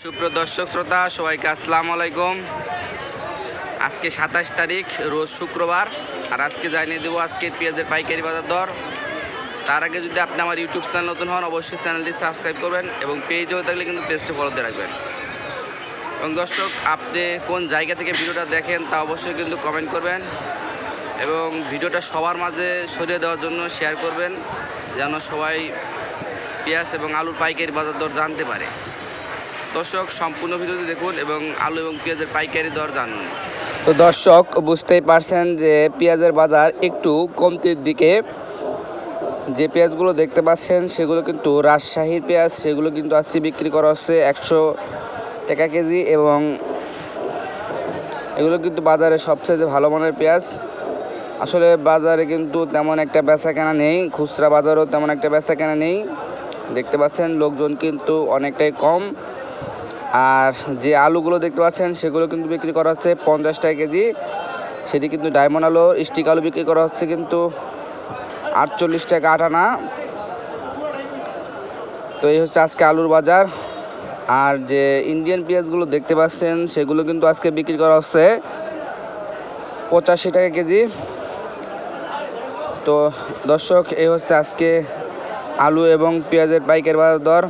সুপ্রিয় দর্শক শ্রোতা সবাইকে আসসালামু আলাইকুম। আজকে 27 তারিখ রোজ শুক্রবার, আর আজকে জানিয়ে দেবো আজকের পেঁয়াজের পাইকারি বাজার দর। তার আগে যদি আপনি আমার ইউটিউব চ্যানেল নতুন হন, অবশ্যই চ্যানেলটি সাবস্ক্রাইব করবেন এবং পেজ হয়ে থাকলে কিন্তু পেজটি ফলোতে রাখবেন। এবং দর্শক, আপনি কোন জায়গা থেকে ভিডিওটা দেখেন তা অবশ্যই কিন্তু কমেন্ট করবেন এবং ভিডিওটা সবার মাঝে ছড়িয়ে দেওয়ার জন্য শেয়ার করবেন, যেন সবাই পেঁয়াজ এবং আলুর পাইকারি বাজার দর জানতে পারে। দর্শক, সম্পূর্ণ ভিডিওটি দেখুন এবং আলু এবং পেঁয়াজের পাইকারি দর জানুন। তো দর্শক, বুঝতেই পারছেন যে পেঁয়াজের বাজার একটু কমতির দিকে। যে পেঁয়াজগুলো দেখতে পাচ্ছেন সেগুলো কিন্তু রাজশাহীর পেঁয়াজ, সেগুলো কিন্তু আজকে বিক্রি করা হচ্ছে 100 টাকা কেজি এবং এগুলো কিন্তু বাজারে সবচেয়ে ভালো মানের পেঁয়াজ। আসলে বাজারে কিন্তু তেমন একটা বেচা কেনা নেই, খুচরা বাজারেও তেমন একটা বেচা কেনা নেই। দেখতে পাচ্ছেন লোকজন কিন্তু অনেকটাই কম। আর যে আলুগুলো দেখতে পাচ্ছেন সেগুলো কিন্তু বিক্রি করা হচ্ছে 50 টাকা কেজি। সেটি কিন্তু ডায়মন্ড আলু, স্টিক আলু বিক্রি করা হচ্ছে কিন্তু 48 টাকা আটানা। তো এই হচ্ছে আজকে আলুর বাজার। আর যে ইন্ডিয়ান পেঁয়াজগুলো দেখতে পাচ্ছেন সেগুলো কিন্তু আজকে বিক্রি করা হচ্ছে 85 টাকা কেজি। তো দর্শক, এই হচ্ছে আজকে আলু এবং পেঁয়াজের পাইকারি বাজার দর।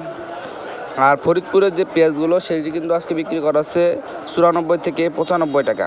আর ফরিদপুরের যে পেঁয়াজগুলো সেটি কিন্তু আজকে বিক্রি করা হচ্ছে 94 থেকে 95 টাকা।